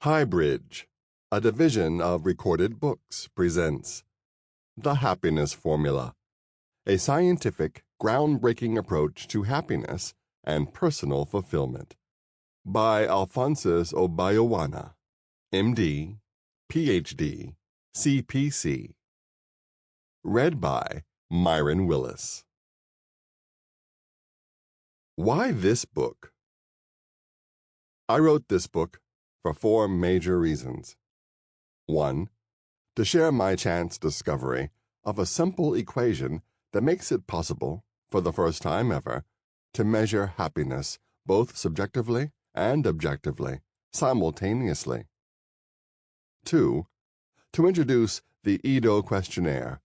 HighBridge, a division of Recorded Books, presents The Happiness Formula, a scientific, groundbreaking approach to happiness and personal fulfillment, by Alphonsus Obayuwana, MD, PhD, CPC. Read by Mirron Willis. Why this book? I wrote this book for 4 major reasons. 1. To share my chance discovery of a simple equation that makes it possible, for the first time ever, to measure happiness both subjectively and objectively, simultaneously. 2. To introduce the Edo questionnaire,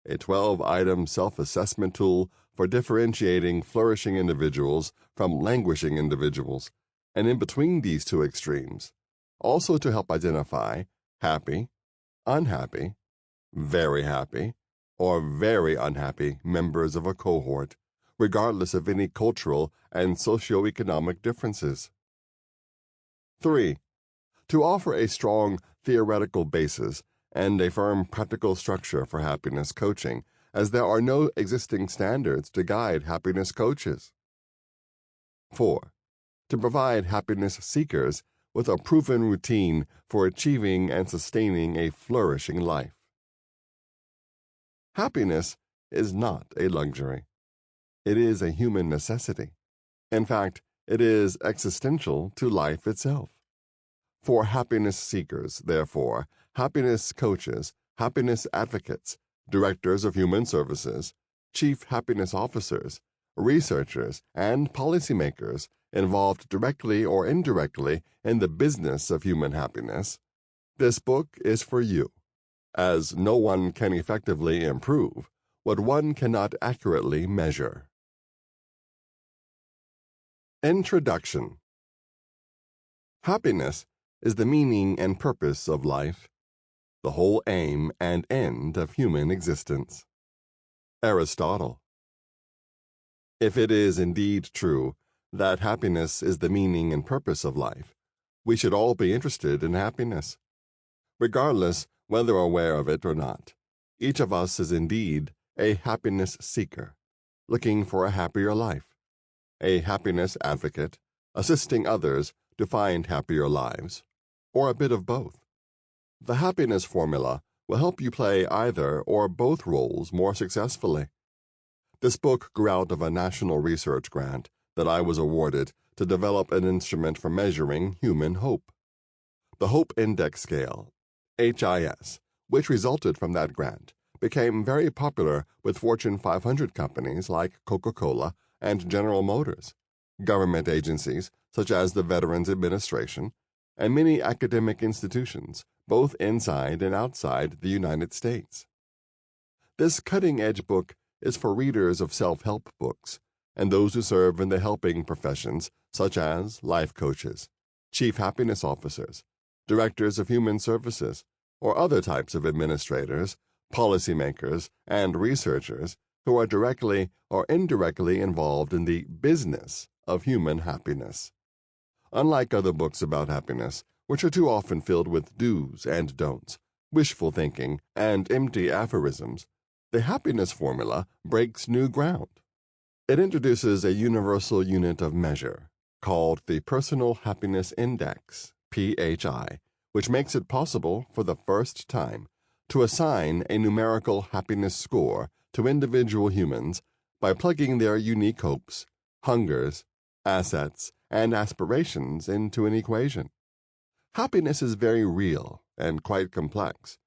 a 12-item self-assessment tool for differentiating flourishing individuals from languishing individuals, and in between these two extremes, also to help identify happy, unhappy, very happy, or very unhappy members of a cohort, regardless of any cultural and socioeconomic differences. 3. To offer a strong theoretical basis and a firm practical structure for happiness coaching, as there are no existing standards to guide happiness coaches. 4. To provide happiness seekers with a proven routine for achieving and sustaining a flourishing life. Happiness is not a luxury. It is a human necessity. In fact, it is existential to life itself. For happiness seekers, therefore, happiness coaches, happiness advocates, directors of human services, chief happiness officers, researchers, and policymakers involved directly or indirectly in the business of human happiness, this book is for you, as no one can effectively improve what one cannot accurately measure. Introduction. Happiness is the meaning and purpose of life, the whole aim and end of human existence. Aristotle. If it is indeed true that happiness is the meaning and purpose of life, we should all be interested in happiness. Regardless whether aware of it or not, each of us is indeed a happiness seeker, looking for a happier life, a happiness advocate, assisting others to find happier lives, or a bit of both. The happiness formula will help you play either or both roles more successfully. This book grew out of a national research grant that I was awarded to develop an instrument for measuring human hope. The Hope Index Scale, HIS, which resulted from that grant, became very popular with Fortune 500 companies like Coca-Cola and General Motors, government agencies such as the Veterans Administration, and many academic institutions, both inside and outside the United States. This cutting-edge book is for readers of self-help books and those who serve in the helping professions such as life coaches, chief happiness officers, directors of human services, or other types of administrators, policymakers, and researchers who are directly or indirectly involved in the business of human happiness. Unlike other books about happiness, which are too often filled with do's and don'ts, wishful thinking, and empty aphorisms, the happiness formula breaks new ground. It introduces a universal unit of measure, called the Personal Happiness Index, PHI, which makes it possible, for the first time, to assign a numerical happiness score to individual humans by plugging their unique hopes, hungers, assets, and aspirations into an equation. Happiness is very real and quite complex.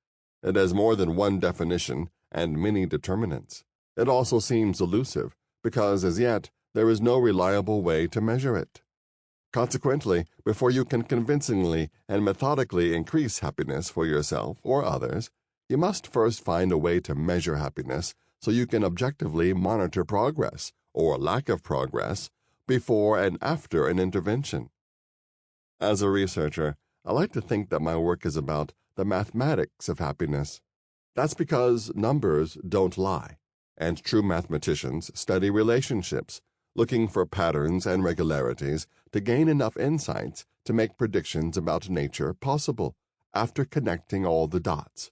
It has more than one definition and many determinants. It also seems elusive because, as yet, there is no reliable way to measure it. Consequently, before you can convincingly and methodically increase happiness for yourself or others, you must first find a way to measure happiness so you can objectively monitor progress, or lack of progress, before and after an intervention. As a researcher, I like to think that my work is about the mathematics of happiness. That's because numbers don't lie, and true mathematicians study relationships, looking for patterns and regularities to gain enough insights to to make predictions about nature possible after connecting all the dots.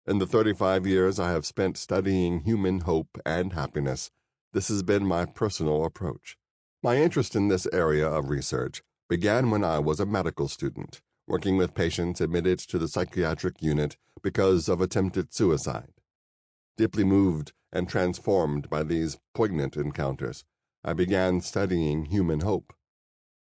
In the 35 years I have spent studying human hope and happiness, this has been my personal approach. My interest in this area of research began when I was a medical student, working with patients admitted to the psychiatric unit because of attempted suicide. Deeply moved and transformed by these poignant encounters, I began studying human hope.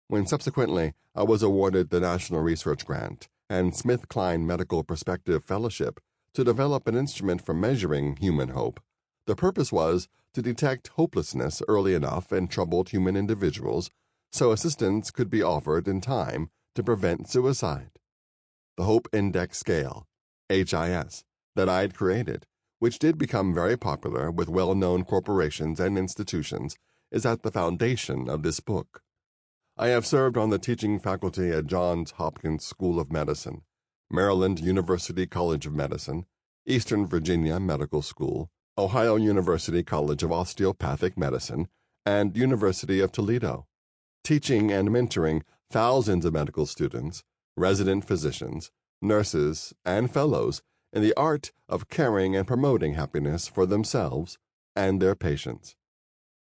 When subsequently I was awarded the National Research Grant and Smith-Kline Medical Perspective Fellowship to develop an instrument for measuring human hope, the purpose was to detect hopelessness early enough in troubled human individuals so assistance could be offered in time to prevent suicide. The Hope Index Scale, HIS, that I had created, which did become very popular with well-known corporations and institutions, is at the foundation of this book. I have served on the teaching faculty at Johns Hopkins School of Medicine, Maryland University College of Medicine, Eastern Virginia Medical School, Ohio University College of Osteopathic Medicine, and University of Toledo, teaching and mentoring thousands of medical students, resident physicians, nurses, and fellows in the art of caring and promoting happiness for themselves and their patients.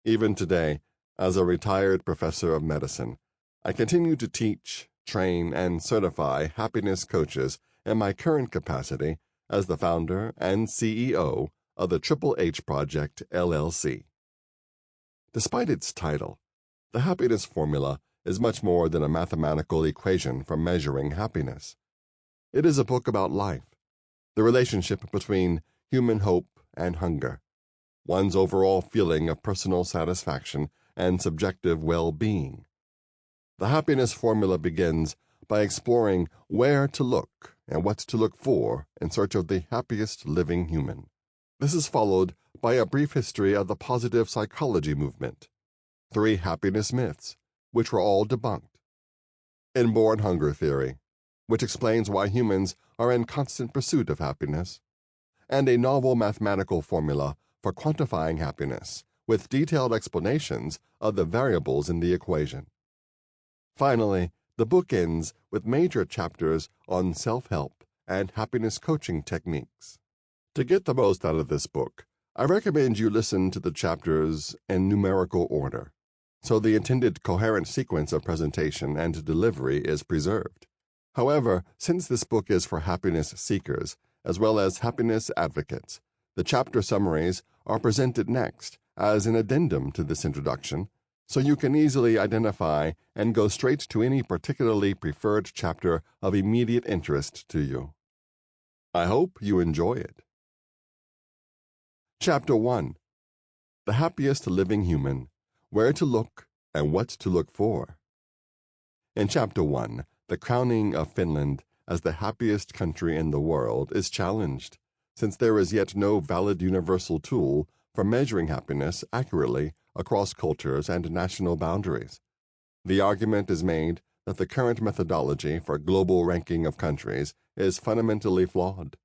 Even today, as a retired professor of medicine, I continue to teach, train, and certify happiness coaches in my current capacity as the founder and CEO of the Triple H Project, LLC. Despite its title, the happiness formula is much more than a mathematical equation for measuring happiness. It is a book about life, the relationship between human hope and hunger, one's overall feeling of personal satisfaction and subjective well-being. The happiness formula begins by exploring where to look and what to look for in search of the happiest living human. This is followed by a brief history of the positive psychology movement, 3 happiness myths, which were all debunked, inborn hunger theory, which explains why humans are in constant pursuit of happiness, and a novel mathematical formula for quantifying happiness with detailed explanations of the variables in the equation. Finally, the book ends with major chapters on self-help and happiness coaching techniques. To get the most out of this book, I recommend you listen to the chapters in numerical order, so the intended coherent sequence of presentation and delivery is preserved. However, since this book is for happiness seekers as well as happiness advocates, the chapter summaries are presented next as an addendum to this introduction, so you can easily identify and go straight to any particularly preferred chapter of immediate interest to you. I hope you enjoy it. Chapter 1. The Happiest Living Human, Where to Look and What to Look For. In Chapter 1, the crowning of Finland as the happiest country in the world is challenged, since there is yet no valid universal tool for measuring happiness accurately across cultures and national boundaries. The argument is made that the current methodology for global ranking of countries is fundamentally flawed.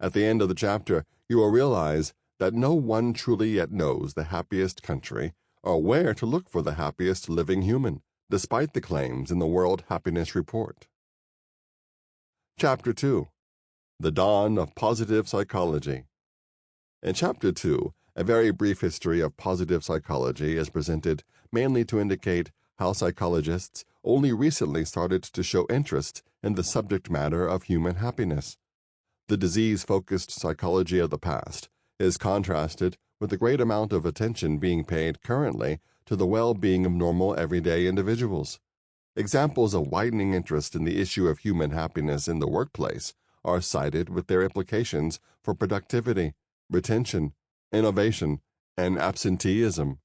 At the end of the chapter, you will realize that no one truly yet knows the happiest country or where to look for the happiest living human, despite the claims in the World Happiness Report. Chapter 2. The Dawn of Positive Psychology. In Chapter 2, a very brief history of positive psychology is presented mainly to indicate how psychologists only recently started to show interest in the subject matter of human happiness. The disease-focused psychology of the past is contrasted with the great amount of attention being paid currently to the well-being of normal everyday individuals. Examples of widening interest in the issue of human happiness in the workplace are cited with their implications for productivity, retention, innovation, and absenteeism.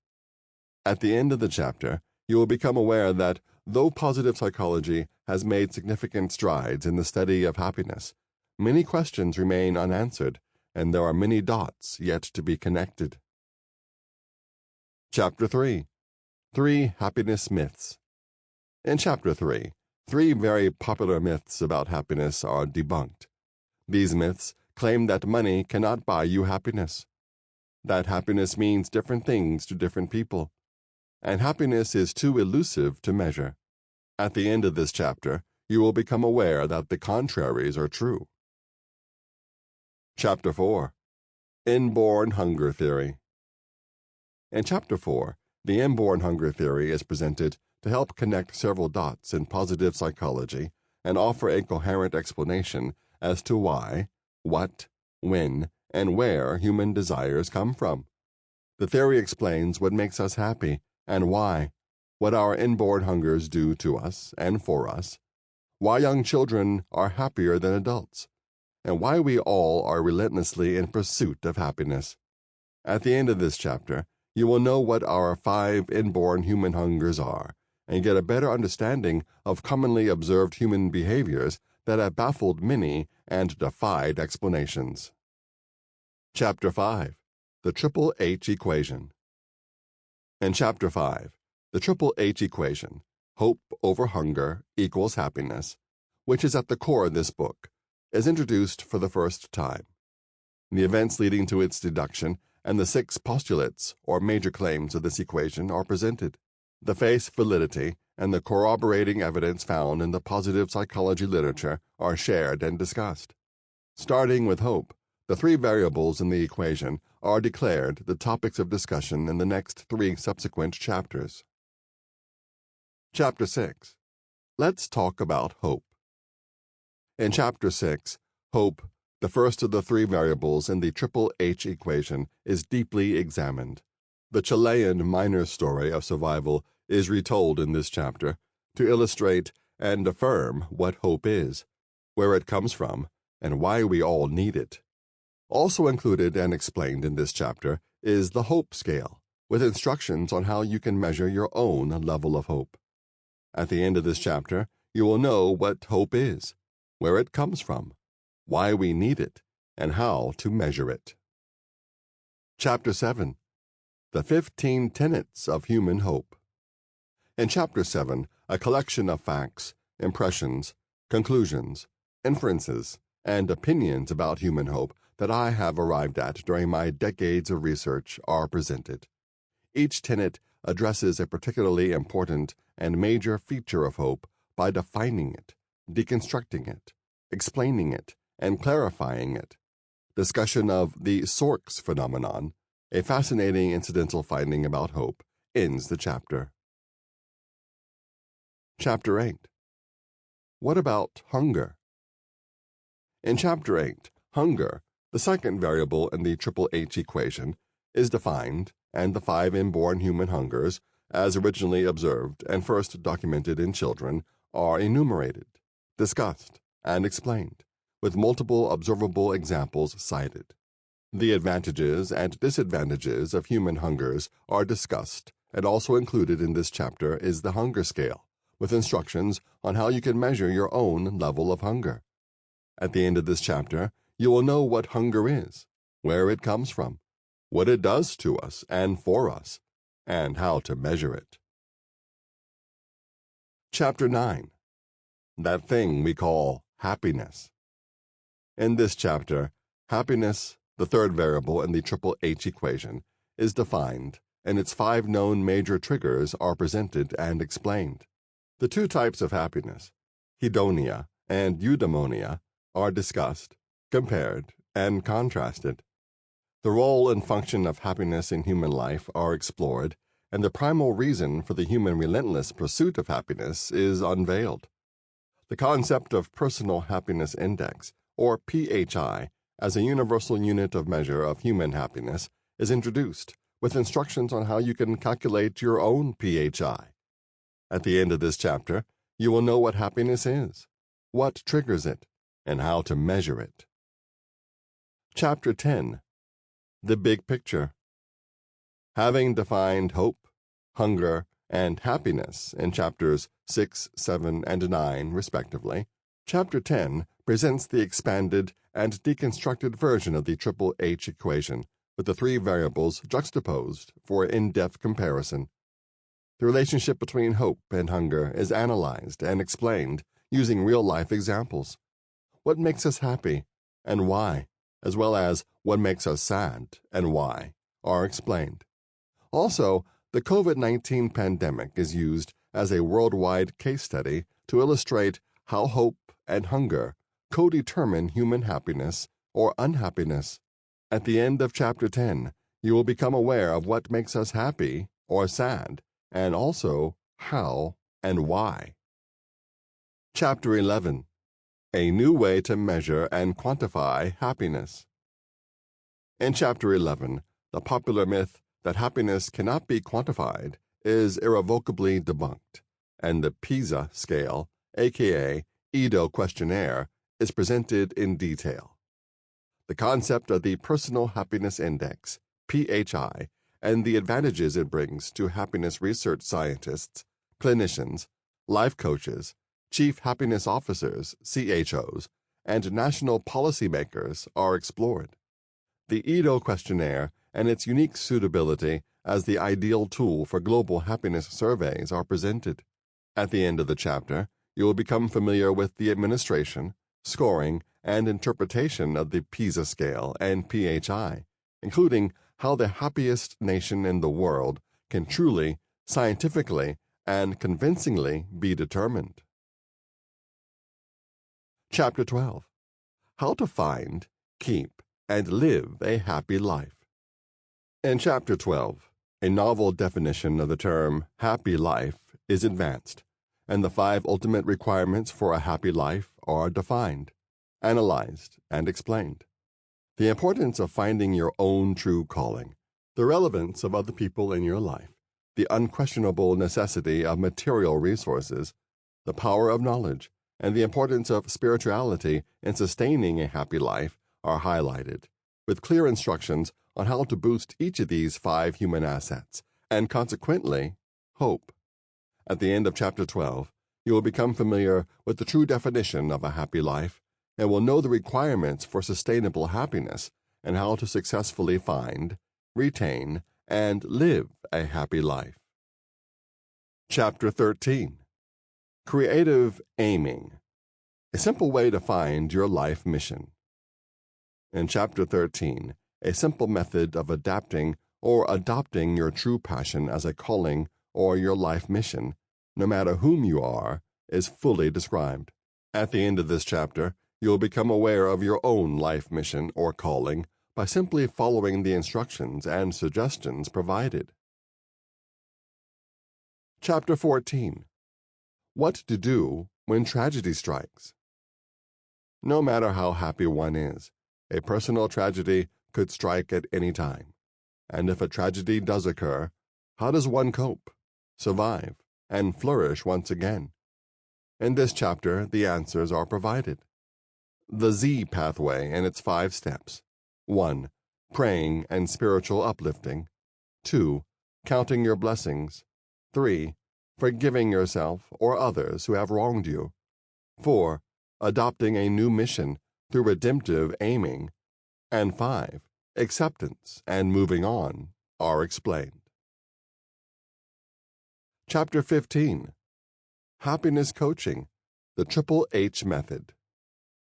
At the end of the chapter, you will become aware that, though positive psychology has made significant strides in the study of happiness, many questions remain unanswered, and there are many dots yet to be connected. Chapter 3. 3 Happiness Myths. In Chapter 3, 3 very popular myths about happiness are debunked. These myths claim that money cannot buy you happiness, that happiness means different things to different people, and happiness is too elusive to measure. At the end of this chapter, you will become aware that the contraries are true. Chapter 4. Inborn Hunger Theory. In Chapter 4, the inborn hunger theory is presented to help connect several dots in positive psychology and offer a coherent explanation as to why, what, when, and where human desires come from. The theory explains what makes us happy and why, what our inborn hungers do to us and for us, why young children are happier than adults, and why we all are relentlessly in pursuit of happiness. At the end of this chapter, you will know what our 5 inborn human hungers are and get a better understanding of commonly observed human behaviors that have baffled many and defied explanations. Chapter 5. The Triple H Equation. In Chapter 5, the Triple H Equation, Hope over Hunger equals Happiness, which is at the core of this book, is introduced for the first time. The events leading to its deduction and the 6 postulates or major claims of this equation are presented. The face validity and the corroborating evidence found in the positive psychology literature are shared and discussed. Starting with hope, the 3 variables in the equation are declared the topics of discussion in the next 3 subsequent chapters. Chapter 6. Let's talk about hope. In Chapter 6, hope, the first of the 3 variables in the Triple H equation, is deeply examined. The Chilean miner story of survival is retold in this chapter to illustrate and affirm what hope is, where it comes from, and why we all need it. Also included and explained in this chapter is the hope scale, with instructions on how you can measure your own level of hope. At the end of this chapter, you will know what hope is, where it comes from, why we need it, and how to measure it. Chapter 7. The 15 Tenets of Human Hope. In Chapter 7, a collection of facts, impressions, conclusions, inferences, and opinions about human hope that I have arrived at during my decades of research are presented. Each tenet addresses a particularly important and major feature of hope by defining it, deconstructing it, explaining it, and clarifying it. Discussion of the Sorks phenomenon, a fascinating incidental finding about hope, ends the chapter. Chapter 8. What about hunger? In Chapter 8, hunger, the second variable in the Triple H equation, is defined, and the 5 inborn human hungers, as originally observed and first documented in children, are enumerated, discussed, and explained, with multiple observable examples cited. The advantages and disadvantages of human hungers are discussed, and also included in this chapter is the hunger scale, with instructions on how you can measure your own level of hunger. At the end of this chapter, you will know what hunger is, where it comes from, what it does to us and for us, and how to measure it. Chapter 9. That thing we call happiness. In this chapter, happiness, the third variable in the Triple H equation, is defined, and its 5 known major triggers are presented and explained. The 2 types of happiness, hedonia and eudaimonia, are discussed, compared, and contrasted. The role and function of happiness in human life are explored, and the primal reason for the human relentless pursuit of happiness is unveiled. The concept of Personal Happiness Index, or PHI, as a universal unit of measure of human happiness, is introduced, with instructions on how you can calculate your own PHI. At the end of this chapter, you will know what happiness is, what triggers it, and how to measure it. Chapter 10. The Big Picture. Having defined hope, hunger, and happiness in chapters 6, 7, and 9, respectively, Chapter 10 presents the expanded and deconstructed version of the Triple H equation, with the 3 variables juxtaposed for in-depth comparison. The relationship between hope and hunger is analyzed and explained using real-life examples. What makes us happy and why, as well as what makes us sad and why, are explained. Also, the COVID-19 pandemic is used as a worldwide case study to illustrate how hope and hunger co-determine human happiness or unhappiness. At the end of Chapter 10, you will become aware of what makes us happy or sad, and also how and why. Chapter 11. A New Way to Measure and Quantify Happiness. In Chapter 11, the popular myth that happiness cannot be quantified is irrevocably debunked, and the PISA scale, aka Edo questionnaire, is presented in detail. The concept of the Personal Happiness Index, PHI, and the advantages it brings to happiness research scientists, clinicians, life coaches, chief happiness officers, CHOs, and national policymakers are explored. The Edo questionnaire and its unique suitability as the ideal tool for global happiness surveys are presented. At the end of the chapter, you will become familiar with the administration, scoring, and interpretation of the PISA scale and PHI, including how the happiest nation in the world can truly, scientifically, and convincingly be determined. Chapter 12. How to Find, Keep, and Live a Happy Life. In Chapter 12, a novel definition of the term happy life is advanced, and the 5 ultimate requirements for a happy life are defined, analyzed, and explained. The importance of finding your own true calling, the relevance of other people in your life, the unquestionable necessity of material resources, the power of knowledge, and the importance of spirituality in sustaining a happy life are highlighted, with clear instructions on how to boost each of these 5 human assets, and consequently, hope. At the end of Chapter 12, you will become familiar with the true definition of a happy life, and will know the requirements for sustainable happiness and how to successfully find, retain, and live a happy life. Chapter 13. Creative Aiming. A simple way to find your life mission. In Chapter 13, a simple method of adapting or adopting your true passion as a calling or your life mission, no matter whom you are, is fully described. At the end of this chapter, you will become aware of your own life mission or calling by simply following the instructions and suggestions provided. Chapter 14. What to do when tragedy strikes. No matter how happy one is, a personal tragedy could strike at any time. And if a tragedy does occur, how does one cope, survive, and flourish once again? In this chapter, the answers are provided. The Z pathway and its 5 steps. 1. Praying and spiritual uplifting. 2. Counting your blessings. 3. Forgiving yourself or others who have wronged you. 4. Adopting a new mission through redemptive aiming. And 5. Acceptance and moving on are explained. Chapter 15. Happiness Coaching, the Triple H Method.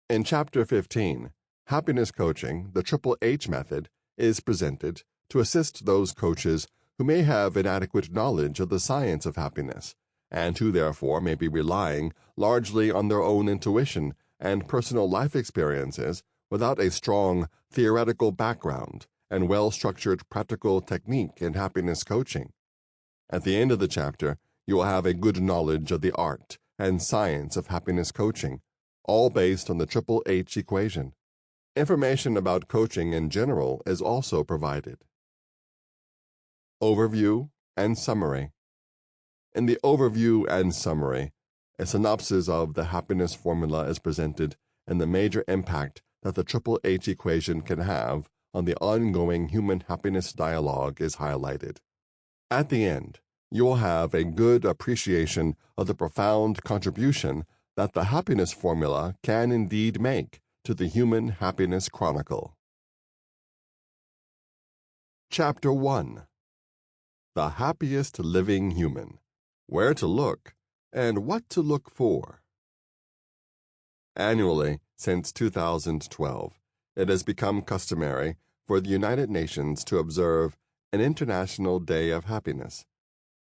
In Chapter 15, Happiness Coaching, the Triple H Method, is presented to assist those coaches who may have inadequate knowledge of the science of happiness, and who therefore may be relying largely on their own intuition and personal life experiences without a strong theoretical background and well-structured practical technique in happiness coaching. At the end of the chapter, you will have a good knowledge of the art and science of happiness coaching, all based on the Triple H equation. Information about coaching in general is also provided. Overview and Summary. In the overview and summary, a synopsis of the happiness formula is presented, and the major impact that the Triple H equation can have on the ongoing human happiness dialogue is highlighted. At the end, you will have a good appreciation of the profound contribution that the happiness formula can indeed make to the human happiness chronicle. Chapter 1. The Happiest Living Human. Where to Look and What to Look For. Annually, since 2012, it has become customary for the United Nations to observe an International Day of Happiness.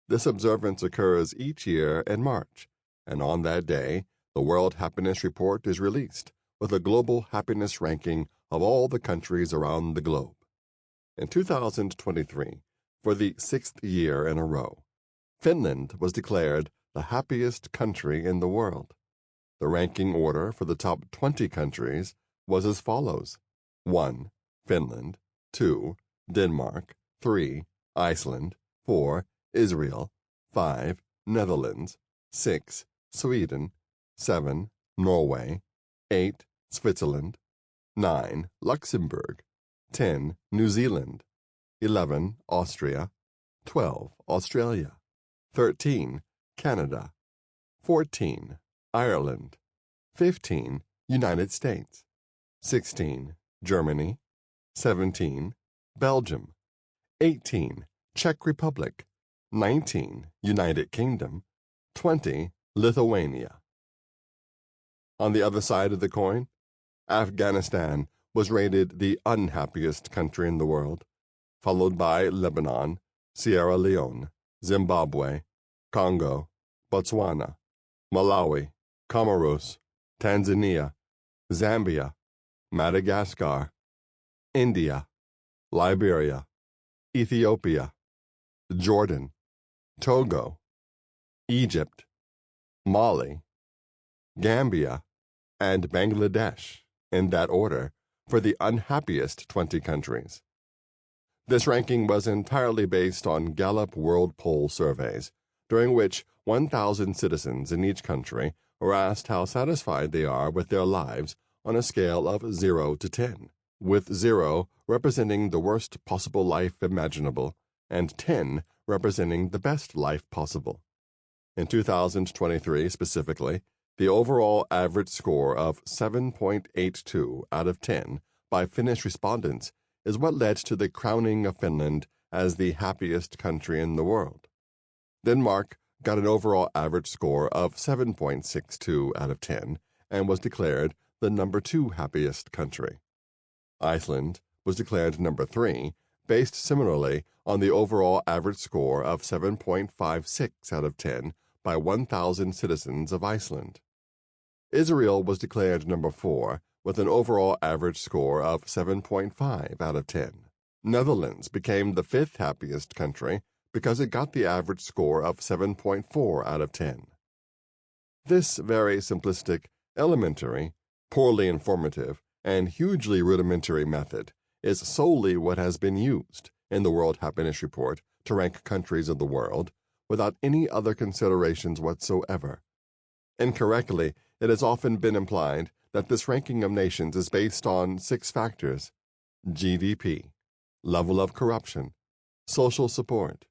This observance occurs each year in March, and on that day, the World Happiness Report is released with a global happiness ranking of all the countries around the globe. In 2023, for the 6th year in a row, Finland was declared the happiest country in the world. The ranking order for the top 20 countries was as follows: 1. Finland, 2. Denmark, 3. Iceland, 4. Israel, 5. Netherlands, 6. Sweden, 7. Norway, 8. Switzerland, 9. Luxembourg, 10. New Zealand, 11. Austria, 12. Australia, 13. Canada, 14. Ireland, 15. United States, 16. Germany, 17. Belgium, 18. Czech Republic, 19. United Kingdom, 20. Lithuania. On the other side of the coin, Afghanistan was rated the unhappiest country in the world, followed by Lebanon, Sierra Leone, Zimbabwe, Congo, Botswana, Malawi, Comoros, Tanzania, Zambia, Madagascar, India, Liberia, Ethiopia, Jordan, Togo, Egypt, Mali, Gambia, and Bangladesh, in that order, for the unhappiest 20 countries. This ranking was entirely based on Gallup World Poll surveys, during which 1,000 citizens in each country were asked how satisfied they are with their lives on a scale of 0 to 10, with 0 representing the worst possible life imaginable and 10 representing the best life possible. In 2023 specifically, the overall average score of 7.82 out of 10 by Finnish respondents is what led to the crowning of Finland as the happiest country in the world. Denmark got an overall average score of 7.62 out of 10 and was declared the number 2 happiest country. Iceland was declared number 3, based similarly on the overall average score of 7.56 out of 10 by 1,000 citizens of Iceland. Israel was declared number 4 with an overall average score of 7.5 out of 10. Netherlands became the 5th happiest country because it got the average score of 7.4 out of 10. This very simplistic, elementary, poorly informative, and hugely rudimentary method is solely what has been used in the World Happiness Report to rank countries of the world without any other considerations whatsoever. Incorrectly, it has often been implied that this ranking of nations is based on 6 factors: GDP, level of corruption, social support,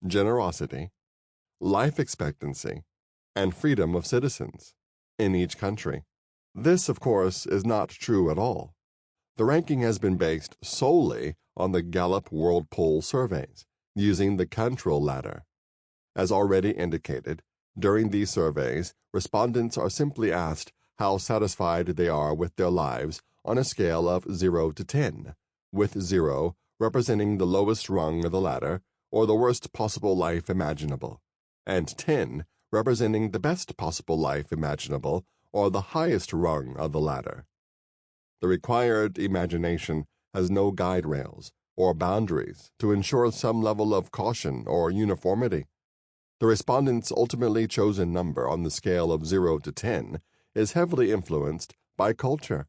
generosity, life expectancy, and freedom of citizens in each country. This, of course, is not true at all. The ranking has been based solely on the Gallup World Poll surveys, using the Cantril ladder. As already indicated, during these surveys, respondents are simply asked how satisfied they are with their lives on a scale of 0 to 10, with 0 representing the lowest rung of the ladder, or the worst possible life imaginable, and 10 representing the best possible life imaginable, or the highest rung of the ladder. The required imagination has no guide rails or boundaries to ensure some level of caution or uniformity. The respondent's ultimately chosen number on the scale of 0 to 10 is heavily influenced by culture.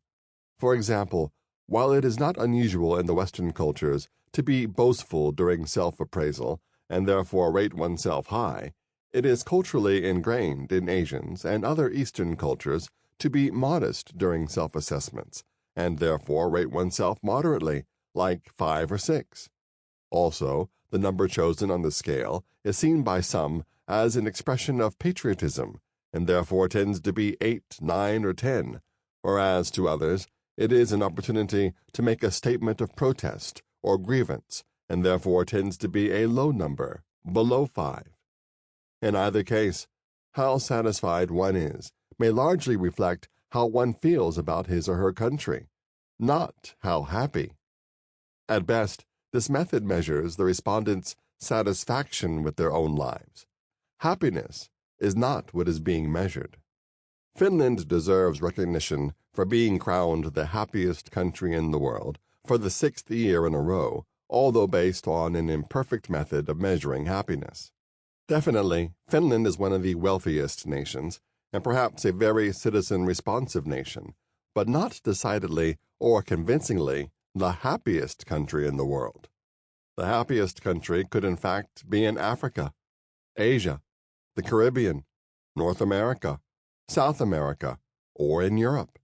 For example, while it is not unusual in the Western cultures to be boastful during self-appraisal and therefore rate oneself high, it is culturally ingrained in Asians and other Eastern cultures to be modest during self-assessments and therefore rate oneself moderately, like 5 or 6. Also, the number chosen on the scale is seen by some as an expression of patriotism and therefore tends to be 8, 9, or 10, whereas to others it is an opportunity to make a statement of protest or grievance and therefore tends to be a low number, below 5. In either case, how satisfied one is may largely reflect how one feels about his or her country, not how happy. At best, this method measures the respondent's satisfaction with their own lives. Happiness is not what is being measured. Finland deserves recognition for being crowned the happiest country in the world for the 6th year in a row, although based on an imperfect method of measuring happiness. Definitely, Finland is one of the wealthiest nations, and perhaps a very citizen-responsive nation, but not decidedly or convincingly the happiest country in the world. The happiest country could in fact be in Africa, Asia, the Caribbean, North America, South America, or in Europe.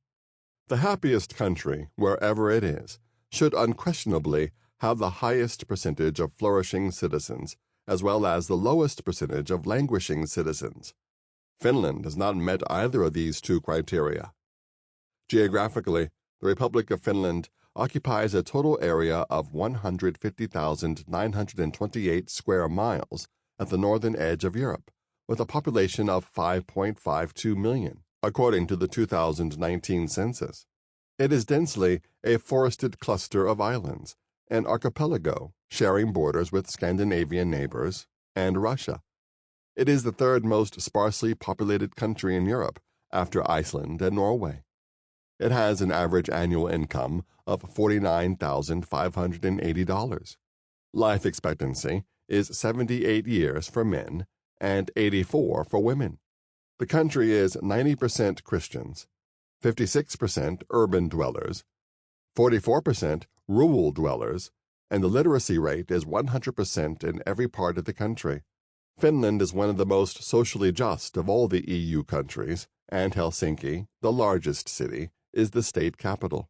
The happiest country, wherever it is, should unquestionably have the highest percentage of flourishing citizens, as well as the lowest percentage of languishing citizens. Finland has not met either of these two criteria. Geographically, the Republic of Finland occupies a total area of 150,928 square miles at the northern edge of Europe, with a population of 5.52 million, according to the 2019 census. It is densely a forested cluster of islands, an archipelago sharing borders with Scandinavian neighbors and Russia. It is the third most sparsely populated country in Europe after Iceland and Norway. It has an average annual income of $49,580. Life expectancy is 78 years for men and 84 for women. The country is 90% Christians, 56% urban dwellers, 44% rural dwellers, and the literacy rate is 100% in every part of the country. Finland is one of the most socially just of all the EU countries, and Helsinki, the largest city, is the state capital.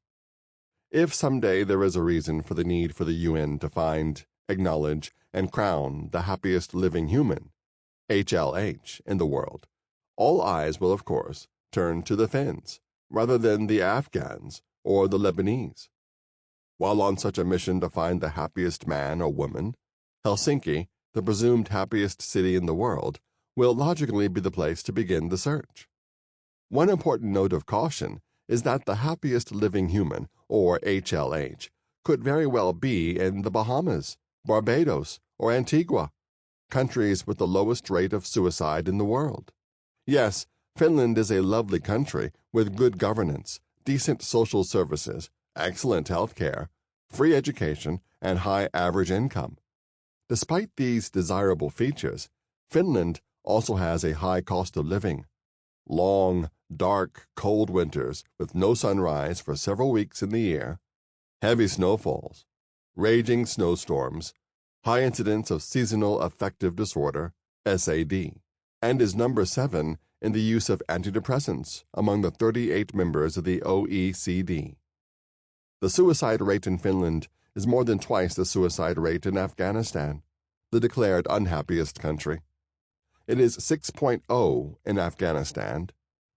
If someday there is a reason for the need for the UN to find, acknowledge, and crown the happiest living human, HLH, in the world, all eyes will, of course, turn to the Finns, rather than the Afghans or the Lebanese. While on such a mission to find the happiest man or woman, Helsinki, the presumed happiest city in the world, will logically be the place to begin the search. One important note of caution is that the happiest living human, or HLH, could very well be in the Bahamas, Barbados, or Antigua, countries with the lowest rate of suicide in the world. Yes, Finland is a lovely country with good governance, decent social services, excellent health care, free education, and high average income. Despite these desirable features, Finland also has a high cost of living. Long, dark, cold winters with no sunrise for several weeks in the year, heavy snowfalls, raging snowstorms, high incidence of seasonal affective disorder, SAD, and is number 7 in the use of antidepressants among the 38 members of the OECD. The suicide rate in Finland is more than twice the suicide rate in Afghanistan, the declared unhappiest country. It is 6.0 in Afghanistan,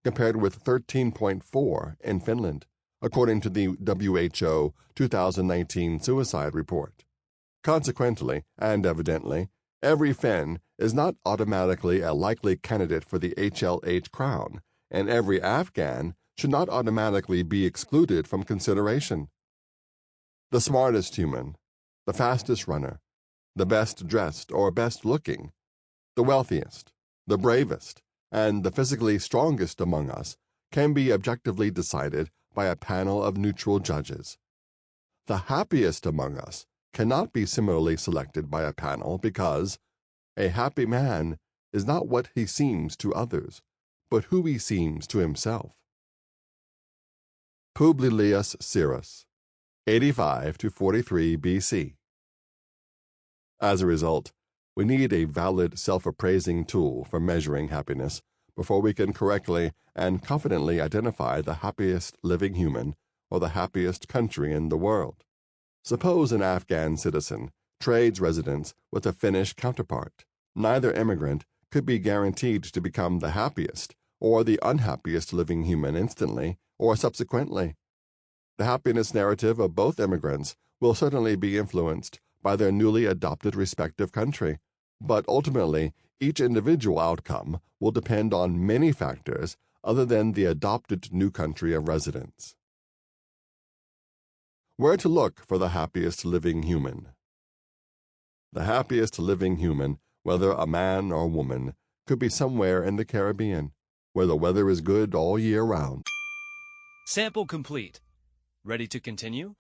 compared with 13.4 in Finland, according to the WHO 2019 suicide report. Consequently, and evidently, every Finn is not automatically a likely candidate for the HLH crown, and every Afghan should not automatically be excluded from consideration. The smartest human, the fastest runner, the best dressed or best looking, the wealthiest, the bravest, and the physically strongest among us can be objectively decided by a panel of neutral judges. The happiest among us cannot be similarly selected by a panel because a happy man is not what he seems to others, but who he seems to himself. Publilius Syrus, 85 to 43 BC. As a result, we need a valid self-appraising tool for measuring happiness before we can correctly and confidently identify the happiest living human or the happiest country in the world. Suppose an Afghan citizen trades residence with a Finnish counterpart. Neither immigrant could be guaranteed to become the happiest or the unhappiest living human instantly or subsequently. The happiness narrative of both immigrants will certainly be influenced by their newly adopted respective country, but ultimately each individual outcome will depend on many factors other than the adopted new country of residence. Where to look for the happiest living human? The happiest living human, whether a man or woman, could be somewhere in the Caribbean, where the weather is good all year round. Sample complete. Ready to continue?